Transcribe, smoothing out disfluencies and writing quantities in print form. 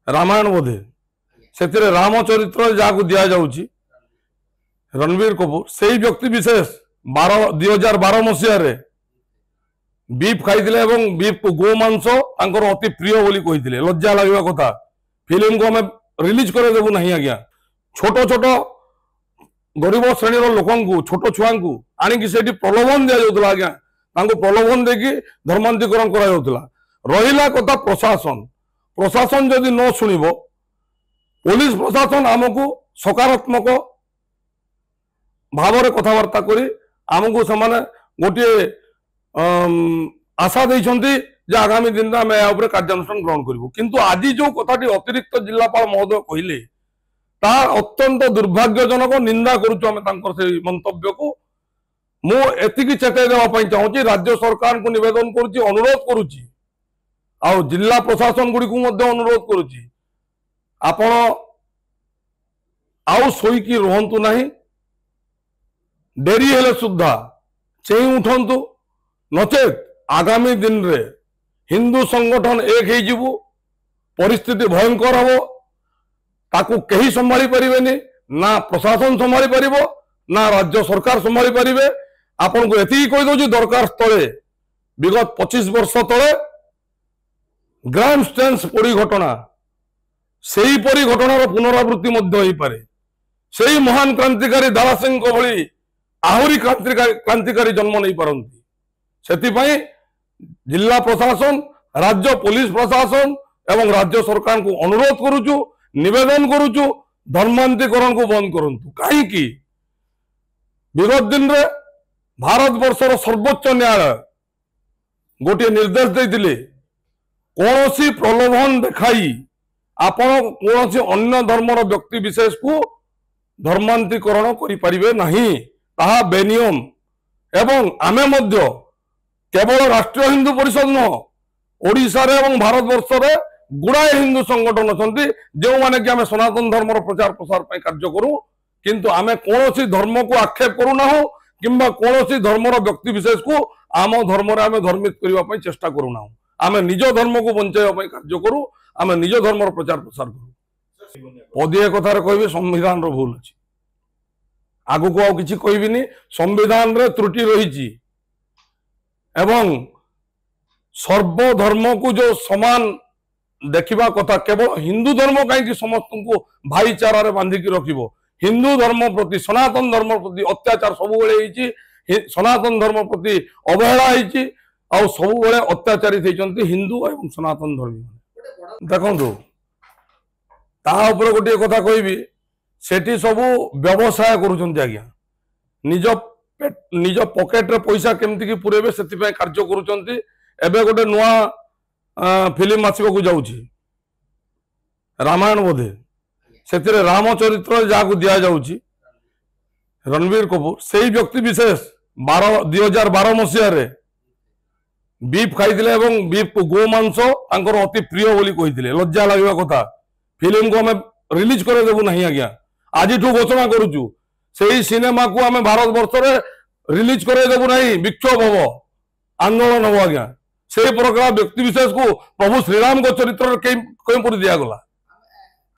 रामायण बोधे से रामचरित्र जहाँ दि जाऊँगी रणबीर कपूर से व्यक्ति विशेष 2012 मसीह बीफ खाई बीफ गोमांस अति प्रिय बोली कही लज्जा लगे कथा फिल्म को आम रिलीज करदेबू ना आज्ञा छोट छोट गरीब श्रेणी लोक छोट छुआ को आणिकी से प्रलोभन दि जाऊला आज्ञा प्रलोभन देकी धर्मांतरीकरण रहा कथा प्रशासन प्रशासन जदि न शुणव पुलिस प्रशासन आमको सकारात्मक भाव में कथबार्ता करी आमको से गोटे आशा देइछंती जे आगामी दिन में आम या कार्यानुष्ठान ग्रहण करूँ किंतु आज जो कथाटी अतिरिक्त जिलापाल महोदय कहले ता अत्यंत दुर्भाग्यजनक निंदा करुचु मंतव्य को मुझे चेताई देवाई चाहूँगी राज्य सरकार को निवेदन करुच्ची अनुरोध करुच्ची आ जिला प्रशासन गुड़ी को अनुरोध करुच्ची आपण आउ शोईकी रुहंतु नहीं डेरी हेले सुद्धा चेई उठंतु नचेत आगामी दिन रे हिंदू संगठन एक ही जीवु परिस्थिति भयंकर हम ताकू कहीं संभाली परिबेनी ना प्रशासन संभाली परिबो ना राज्य सरकार संभाली परिबे आपन को एति कहि दउची दरकार स्थले विगत 25 वर्ष तले ग्राम स्टेन्स पड़ी घटना सेही परी घटनार पुनरावृत्ति मध्य होई पारे सेही महान क्रांतिकारी दारा सिंह को भली आहुरी क्रांतिकारी जन्म नहीं पारंती सेति जिला प्रशासन राज्य पुलिस प्रशासन एवं राज्य सरकार को अनुरोध करुचु निवेदन करुचु धर्मांतरीकरण को बंद करंतु कहीं विगत दिन रे भारत वर्षर सर्वोच्च न्यायालय गोटे निर्देश देते कौन सी प्रलोभन देखाई आपण कौन सी अन्य धर्मर व्यक्ति विशेष को धर्मांतरीकरण करें नहीं ताहा बेनियम एवं आमे मध्य केवल राष्ट्रीय हिंदू परिषद नुह ओडिशा रे एवं भारत वर्ष रे गुड़ाए हिंदू संगठन अच्छा जो माने कि आमे सनातन धर्मर प्रचार प्रसार पर कार्य करूँ किंतु आमे कौन सी धर्म को आक्षेप करूना किंबा कौन सी धर्मर व्यक्ति विशेष को आम धर्म आमे धर्मित करने चेष्टा करूना आमे निज धर्म को बंचाइबा कार्य करूँ आमे निज धर्मर प्रचार प्रसार करूँ पदिए कथार कहि संविधान भूल अच्छी आगु को किसी कहबिनी संविधान रे त्रुटि रही एवं सर्वधर्म को जो समान देखा कथा केवल हिंदू धर्म कहीं समस्त को भाईचारा रे बांधिकी रखिबो हिंदू धर्म प्रति सनातन धर्म प्रति अत्याचार सबुबले सनातन धर्म प्रति अवहेला आ सबुबले अत्याचारित होती हिंदू एवं सनातन धर्मी देखु ता गोटे कथा कहबी सेठी सबू व्यवसाय करुछंती आज्ञा निज पॉकेट रे पैसा केमती की पुरेबे से कार्य करुछंती एबे गोटे नुआ फिल्म आसवाक जाऊँगी रामायण बोधे से रामचरित्र जहाँ दि जाऊँगी रणबीर कपूर से व्यक्ति विशेष 2012 मसीह बीफ खाई बीफ गोमांस अति प्रिय बोली कही लज्जा लगे कथा फिल्म को आम रिलीज करदेबू ना आज्ञा आज घोषणा करुचु से सिनेमा को आम भारत वर्ष रिलीज करदेबू ना विक्षोभ हम आंदोलन हम आज्ञा से प्रकार व्यक्ति विशेष को प्रभु श्रीराम चरित्र कहीं दिगला